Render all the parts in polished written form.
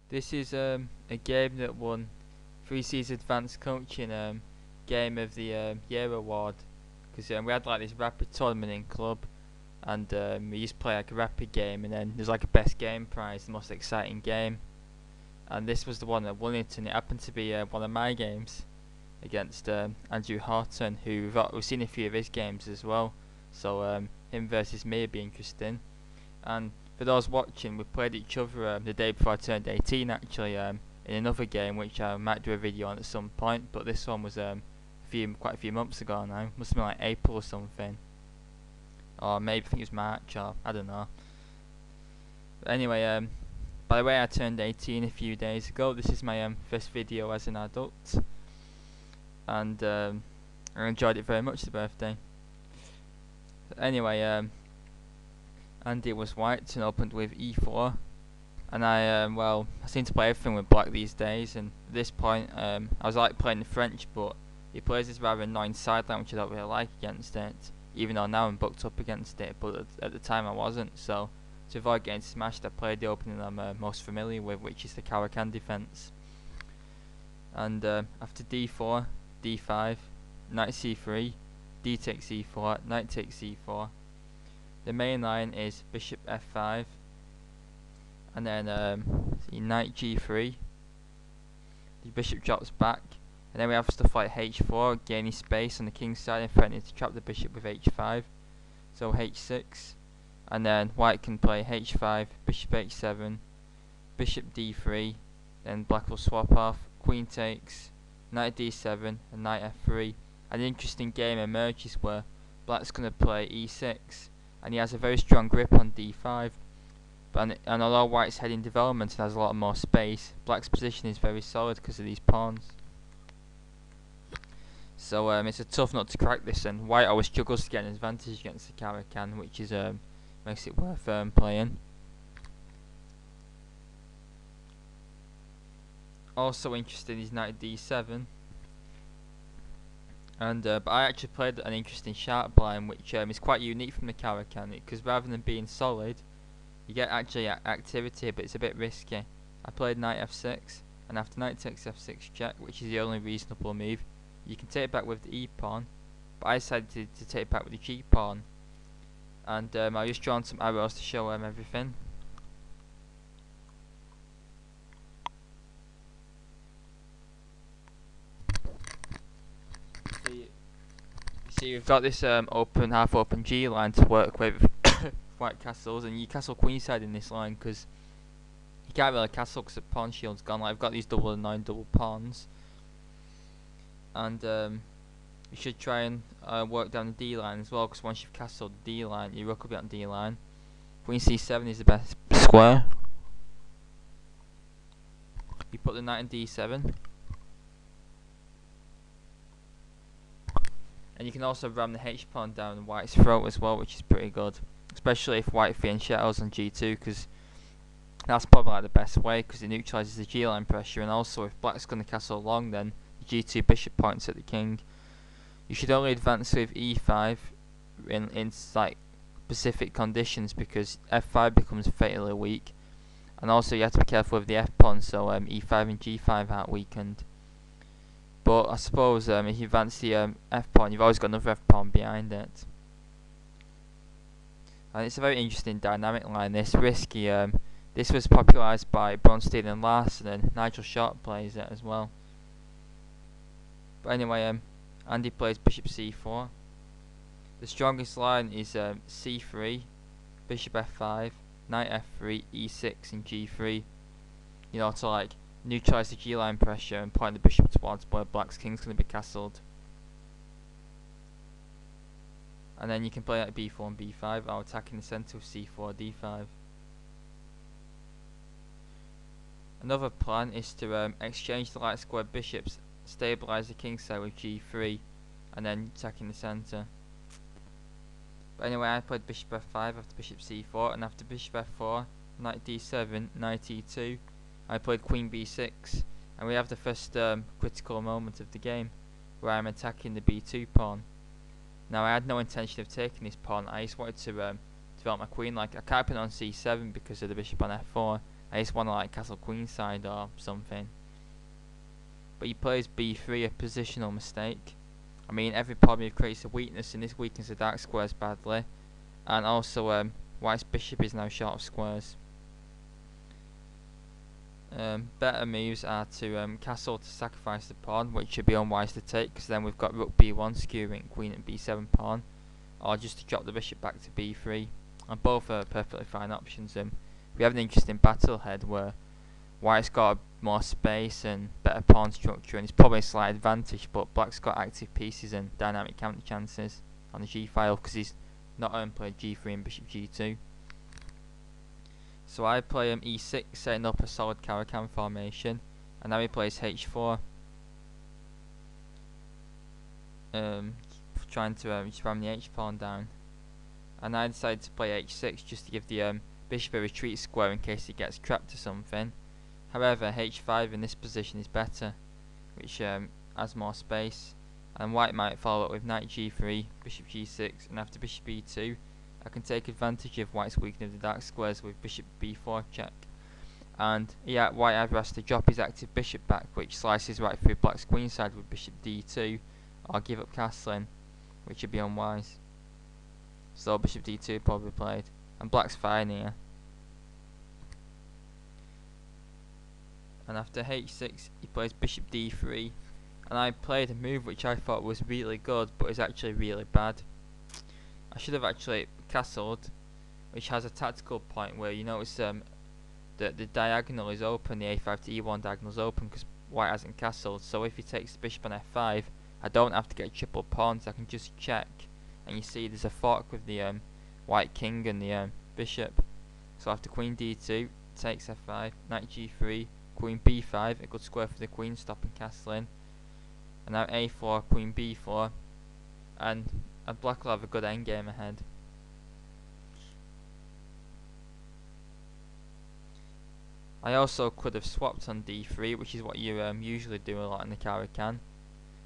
This is a game that won 3C's Advanced Coaching Game of the Year award, because we had like this rapid tournament in club, and we used to play like a rapid game, and then there's like a best game prize, the most exciting game, and this was the one that won it, and it happened to be one of my games against Andrew Horton, who we've seen a few of his games as well, so him versus me would be interesting. And for those watching, we played each other the day before I turned 18 actually, in another game which I might do a video on at some point, but this one was quite a few months ago now. Must have been like April or something, or maybe I think it was March, or I don't know. But anyway, by the way, I turned 18 a few days ago. This is my first video as an adult, and I enjoyed it very much, the birthday. Anyway, Andy was white and opened with e4, and I seem to play everything with black these days, and at this point I was like playing the French, but he plays this rather annoying sideline which I don't really like against it, even though now I'm booked up against it, but at the time I wasn't. So to avoid getting smashed, I played the opening I'm most familiar with, which is the Caro Kann defense. And after d4, d5, knight c3, d takes e4, knight takes e4. The main line is bishop f5, and then knight g3. The bishop drops back, and then we have stuff like h4, gaining space on the king's side and threatening to trap the bishop with h5. So h6, and then white can play h5, bishop h7, bishop d3. Then black will swap off, queen takes, knight d7, and knight f3. An interesting game emerges where black's going to play e6, and he has a very strong grip on d5, and although white's heading development and has a lot more space, black's position is very solid because of these pawns. So it's a tough nut to crack this, and white always struggles to get an advantage against the Caro Kann, which is makes it worth playing. Also interesting is knight d7. And but I actually played an interesting sharp line which is quite unique from the Caro Kann, because rather than being solid, you get actually activity, but it's a bit risky. I played knight f6, and after knight takes f6 check, which is the only reasonable move, you can take it back with the e pawn, but I decided to take it back with the g pawn, and I just drawn some arrows to show everything. See, we've got this half open G line to work with white castles, and you castle queenside in this line because you can't really castle because the pawn shield's gone. Like, I've got these double and 9 double pawns, and you should try and work down the D line as well, because once you've castled the D line, your rook will be on D line. Queen C7 is the best square. You put the knight in D7. And you can also ram the H pawn down white's throat as well, which is pretty good, especially if white fianchettos on G2, because that's probably like the best way, because it neutralises the G line pressure. And also, if black's going to castle long, then the G2 bishop points at the king. You should only advance with E5 in like specific conditions, because F5 becomes fatally weak, and also you have to be careful with the F pawn, so E5 and G5 aren't weakened. But I suppose if you advance the F pawn, you've always got another F pawn behind it. And it's a very interesting dynamic line, this risky. This was popularised by Bronstein and Larson, and Nigel Short plays it as well. But anyway, Andy plays bishop c4. The strongest line is c3, bishop f5, knight f3, e6 and g3. You know, to like neutralise the G line pressure and point the bishop towards where black's king's going to be castled. And then you can play like b4 and b5, or attacking the centre with c4, d5. Another plan is to exchange the light square bishops, stabilise the king's side with g3, and then attacking the centre. But anyway, I played bishop f5 after bishop c4, and after bishop f4, knight d7, knight e2, I played queen b6, and we have the first critical moment of the game, where I'm attacking the b2 pawn. Now, I had no intention of taking this pawn. I just wanted to develop my queen. Like, I can't put it on c7 because of the bishop on f4. I just want to like castle queenside or something. But he plays b3, a positional mistake. I mean, every pawn move creates a weakness, and this weakens the dark squares badly. And also, white's bishop is now short of squares. Better moves are to castle to sacrifice the pawn, which should be unwise to take, because then we've got rook b1 skewing queen at b7 pawn, or just to drop the bishop back to b3. And both are perfectly fine options. We have an interesting battle ahead where white's got more space and better pawn structure, and it's probably a slight advantage, but black's got active pieces and dynamic counter chances on the g file because he's not played g3 and bishop g2. So I play e6, setting up a solid Caro Kann formation, and now he plays h4, trying to just ram the h pawn down. And I decided to play h6 just to give the bishop a retreat square in case he gets trapped or something. However, h5 in this position is better, which has more space, and white might follow up with knight g3, bishop g6, and after bishop e2 I can take advantage of white's weakening of the dark squares with bishop b4 check. And yeah, white either has to drop his active bishop back, which slices right through black's queenside with bishop d2, or give up castling, which would be unwise. So bishop d2 probably played, and black's fine here. And after h6 he plays bishop d3, and I played a move which I thought was really good but is actually really bad. I should have actually castled, which has a tactical point where you notice that the diagonal is open, the a5 to e1 diagonal is open because white hasn't castled. So if he takes the bishop on f5, I don't have to get triple pawns, I can just check, and you see there's a fork with the white king and the bishop. So after queen d2 takes f5, knight g3, queen b5, a good square for the queen stopping castling, and now a4, queen b4, and black will have a good endgame ahead. I also could have swapped on d3, which is what you usually do a lot in the Caro Kann.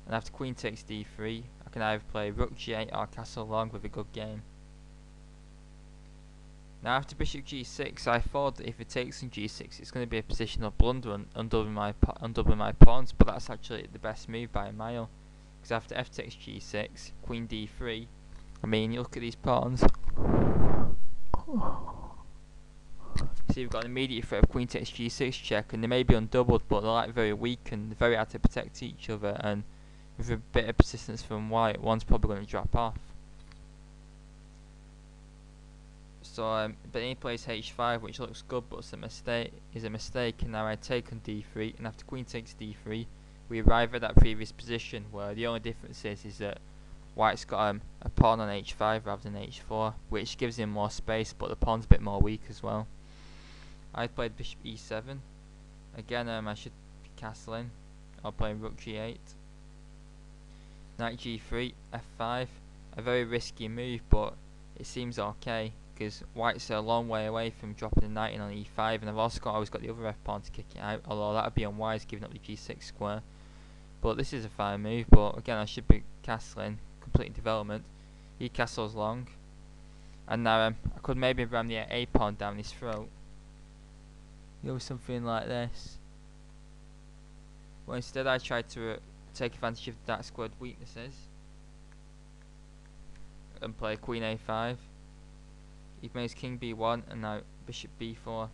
And after queen takes d3, I can either play rook g8 or castle long with a good game. Now after bishop g6, I thought that if it takes on g6 it's going to be a positional blunder and undoubling my pawns, but that's actually the best move by a mile. Because after f takes g6, queen d3, I mean, you look at these pawns. See, we've got an immediate threat of queen takes g6 check, and they may be undoubled, but they're like very weak and very hard to protect each other. And with a bit of persistence from white, one's probably going to drop off. So, but then he plays h5, which looks good, but is a mistake. And now I take on d3, and after queen takes d3, we arrive at that previous position where the only difference is that white's got a pawn on h5 rather than h4, which gives him more space, but the pawn's a bit more weak as well. I played bishop e7. Again, I should be castling. I'll play rook g8. Knight g3, f5. A very risky move, but it seems okay, because white's a long way away from dropping the knight in on e5, and I've also always got the other f pawn to kick it out, although that would be unwise giving up the g6 square. But this is a fine move, but again I should be castling, completing development. He castles long, and now I could maybe ram the a pawn down his throat. Something like this. But instead I tried to take advantage of the dark squared weaknesses and play queen a5. He plays king b1 and now bishop b4,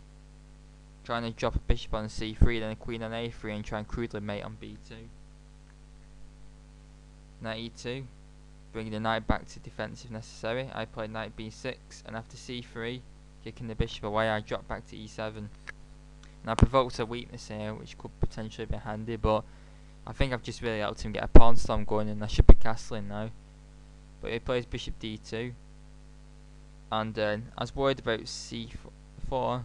trying to drop a bishop on c3, then a queen on a3 and try and crudely mate on b2. Knight e2, bringing the knight back to defense if necessary. I play knight b6, and after c3, kicking the bishop away, I drop back to e7. Now I provoked a weakness here, which could potentially be handy, but I think I've just really helped him get a pawn storm going, and I should be castling now. But he plays bishop d2, and I was worried about c4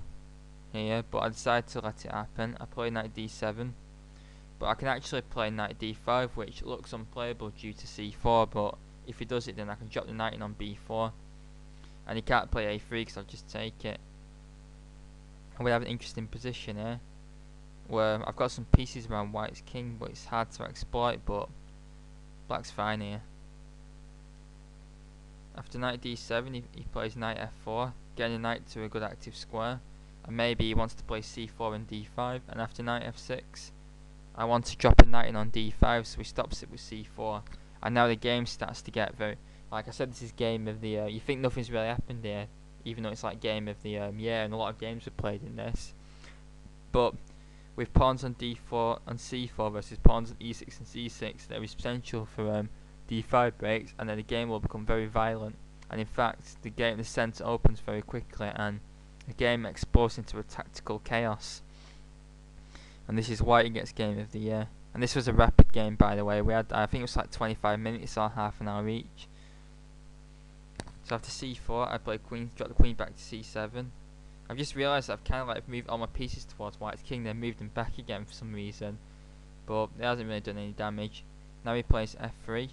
here, but I decided to let it happen. I play knight d7, but I can actually play knight d5, which looks unplayable due to c4, but if he does it then I can drop the knight in on b4, and he can't play a3 because I'll just take it. And we have an interesting position here, where I've got some pieces around white's king, but it's hard to exploit, but black's fine here. After knight d7 he plays knight f4, getting the knight to a good active square, and maybe he wants to play c4 and d5, and after knight f6 I want to drop a knight in on d5, so he stops it with c4, and now the game starts to get very, like I said, this is game of the you think nothing's really happened here, even though it's like game of the year, and a lot of games were played in this. But with pawns on d4 and c4 versus pawns on e6 and c6, there is potential for d5 breaks, and then the game will become very violent. And in fact, the centre opens very quickly, and the game explodes into a tactical chaos. And this is why it gets game of the year. And this was a rapid game, by the way. We had, I think it was like 25 minutes or half an hour each. So after c4, I play queen, drop the queen back to c7. I've just realised that I've kind of like moved all my pieces towards white's king, then moved them back again for some reason. But it hasn't really done any damage. Now he plays f3.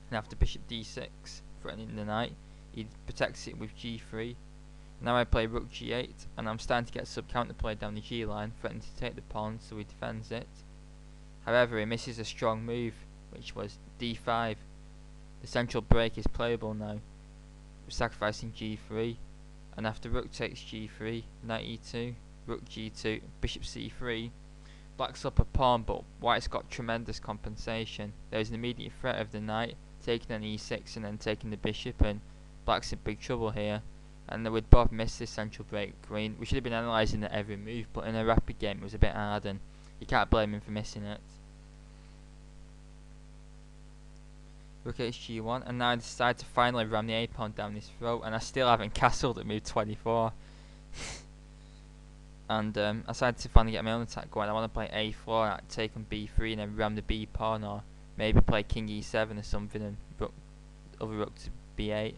And after bishop d6, threatening the knight, he protects it with g3. Now I play rook g8, and I'm starting to get sub-counterplay down the g line, threatening to take the pawn, so he defends it. However, he misses a strong move, which was d5. The central break is playable now, sacrificing g3, and after rook takes g3, knight e2, rook g2, bishop c3, black's up a pawn, but white's got tremendous compensation. There is an immediate threat of the knight taking an e6 and then taking the bishop, and black's in big trouble here. And we'd both missed this central break green. We should have been analysing at every move, but in a rapid game it was a bit hard, and you can't blame him for missing it. Rook hg1, and now I decide to finally ram the a-pawn down his throat, and I still haven't castled at move 24. And I decided to finally get my own attack going. I want to play a4, take on b3, and then ram the b pawn, or maybe play king e7 or something, and other rook to b8.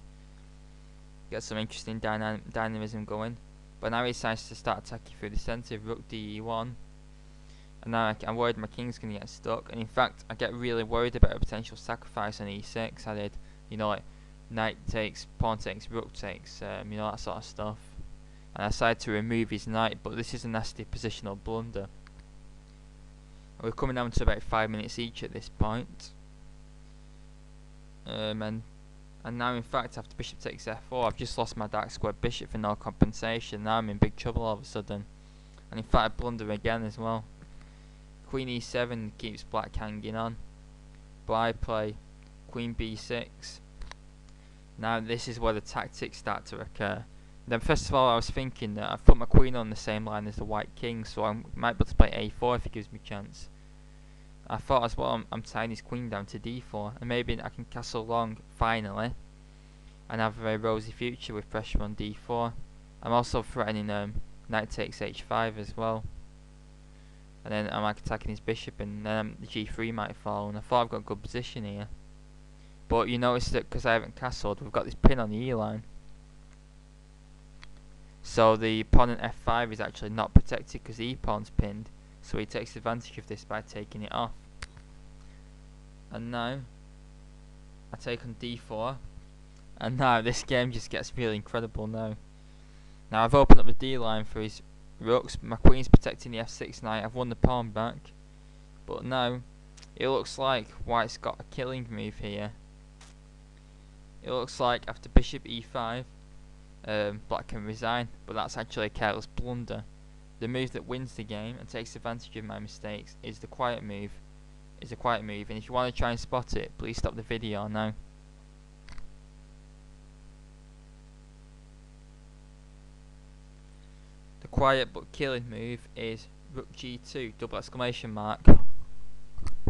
Get some interesting dynamism going. But now he decides to start attacking through the centre, rook de1. And now I'm worried my king's going to get stuck. And in fact, I get really worried about a potential sacrifice on e6. I did, you know, like knight takes, pawn takes, rook takes, you know, that sort of stuff. And I decided to remove his knight, but this is a nasty positional blunder. And we're coming down to about 5 minutes each at this point. And now in fact, after bishop takes f4, I've just lost my dark square bishop for no compensation. Now I'm in big trouble all of a sudden. And in fact I blunder again as well. Queen e7 keeps black hanging on. But I play queen b6. Now this is where the tactics start to occur. Then first of all I was thinking that I've put my queen on the same line as the white king, so I might be able to play a4 if it gives me a chance. I thought as well I'm tying his queen down to d4, and maybe I can castle long finally and have a very rosy future with pressure on d4. I'm also threatening knight takes h5 as well, and then I'm attacking his bishop, and then the g3 might fall, and I thought I've got a good position here. But you notice that because I haven't castled, we've got this pin on the e line, so the pawn on f5 is actually not protected because the e pawn's pinned. So he takes advantage of this by taking it off. And now I take on d4, and now this game just gets really incredible now. Now I've opened up the d line for his rooks, my queen's protecting the f6 knight, I've won the pawn back. But now it looks like white's got a killing move here. It looks like after bishop e5 black can resign, but that's actually a careless blunder. The move that wins the game and takes advantage of my mistakes is the quiet move. And if you want to try and spot it, please stop the video now. The quiet but killing move is rook g2 double exclamation mark.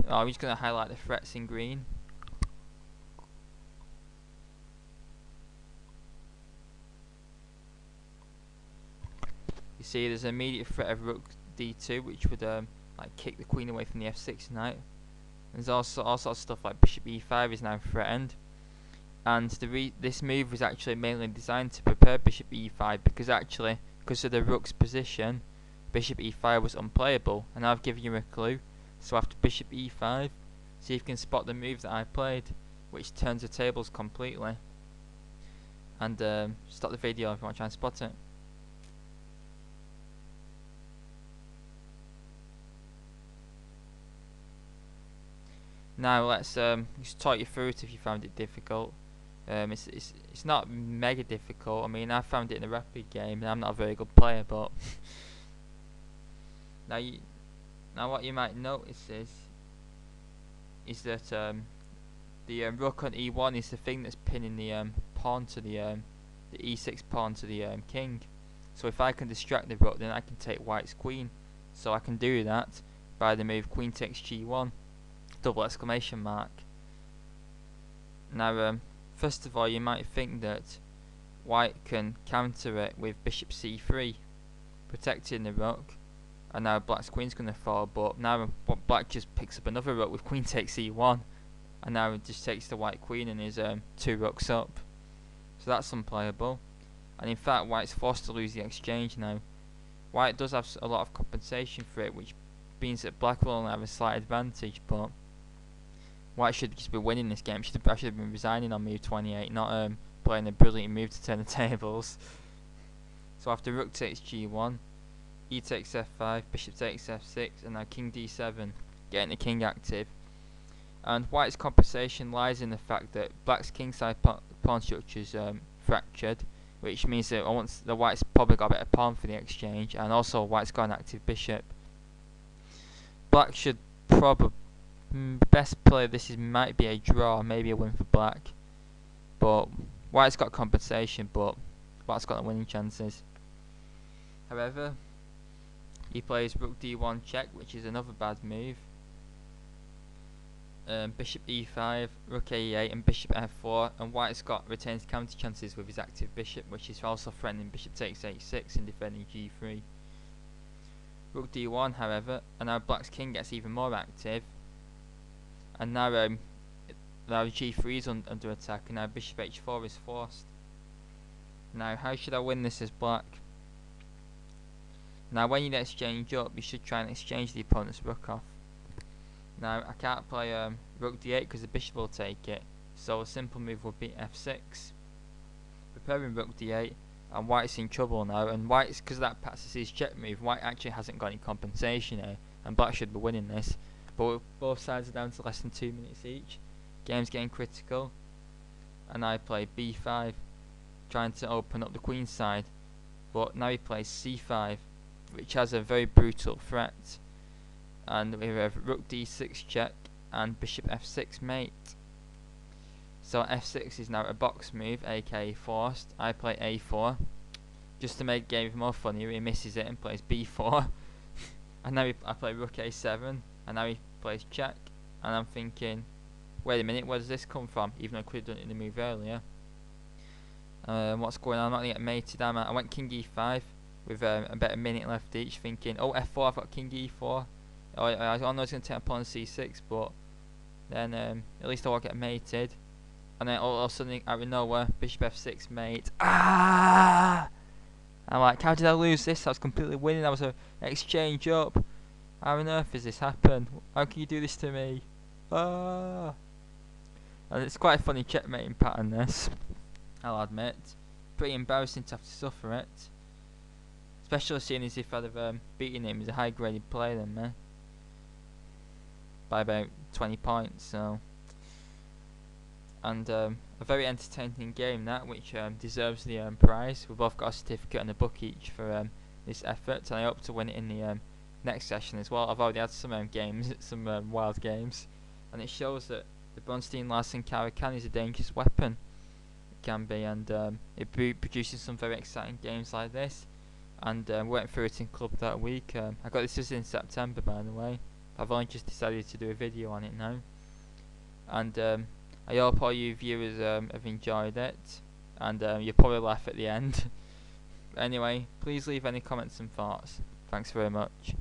I'm just going to highlight the threats in green. You see there's an immediate threat of rook d2, which would like kick the queen away from the f6 knight. There's also all sorts of stuff like bishop e5 is now threatened, and this move was actually mainly designed to prepare bishop e5, because actually, because of the rook's position, bishop e5 was unplayable. And I've given you a clue. So after bishop e5, see if you can spot the move that I played, which turns the tables completely. And stop the video if you want to try and spot it. Now let's just talk you through it if you found it difficult. It's not mega difficult. I mean, I found it in a rapid game, and I'm not a very good player. But now what you might notice is that the rook on e1 is the thing that's pinning the pawn to the e6 pawn to the king. So if I can distract the rook, then I can take white's queen. So I can do that by the move queen takes g1, double exclamation mark. Now, first of all, you might think that white can counter it with bishop c3, protecting the rook, and now black's queen's going to fall. But now black just picks up another rook with queen takes e1, and now it just takes the white queen and is 2 rooks up. So that's unplayable. And in fact, white's forced to lose the exchange now. White does have a lot of compensation for it, which means that black will only have a slight advantage, but white should just be winning this game. I should have been resigning on move 28, not playing a brilliant move to turn the tables. So after rook takes g1, e takes f5, bishop takes f6, and now king d7, getting the king active. And white's compensation lies in the fact that black's kingside pawn structure is fractured, which means that the white's probably got a better pawn for the exchange, and also white's got an active bishop. Black should probably best play. Might be a draw, maybe a win for black, but white's got compensation, but black's got the winning chances. However, he plays rook d1 check, which is another bad move. Bishop e5, rook a8, and bishop f4, and white's got retains counter chances with his active bishop, which is also threatening bishop takes h6 and defending g3. Rook d1, however, and now black's king gets even more active, and now g3 is under attack, and now bishop h4 is forced. Now, how should I win this as black? Now, when you exchange up, you should try and exchange the opponent's rook off. Now, I can't play rook d8 because the bishop will take it, so a simple move would be f6. Preparing rook d8, and white's in trouble now, and white's, because that passes his check move, white actually hasn't got any compensation here, and black should be winning this. But both sides are down to less than 2 minutes each. Game's getting critical, and I play b5, trying to open up the queen side, but now he plays c5, which has a very brutal threat. And we have rook d6 check and bishop f6 mate. So f6 is now a box move, aka forced. I play a4 just to make the game more funnier. He misses it and plays b4 and now I play rook a7, and now he plays check, and I'm thinking, wait a minute, where does this come from? Even though I could have done it in the move earlier. What's going on? I'm not going to get mated, am I? I went king e5 with about a minute left each, thinking, oh, f4, I've got king e4. I know it's going to take a pawn c6, but then at least I won't get mated. And then all of a sudden, out of nowhere, bishop f6 mate. Ah! I'm like, how did I lose this? I was completely winning. I was an exchange up. How on earth has this happened? How can you do this to me? Ah! And it's quite a funny checkmating pattern, this, I'll admit. Pretty embarrassing to have to suffer it. Especially seeing as if I'd have beaten him as a high graded player than me. By about 20 points, so. And a very entertaining game that, which deserves the prize. We both got a certificate and a book each for this effort, and I hope to win it in the next session as well. I've already had some games, some wild games, and it shows that the Bronstein Larsen Caro Kann is a dangerous weapon. It can be, and it produces some very exciting games like this. And we went through it in club that week. I got this in September, by the way. I've only just decided to do a video on it now. And I hope all you viewers have enjoyed it, and you'll probably laugh at the end. Anyway, please leave any comments and thoughts. Thanks very much.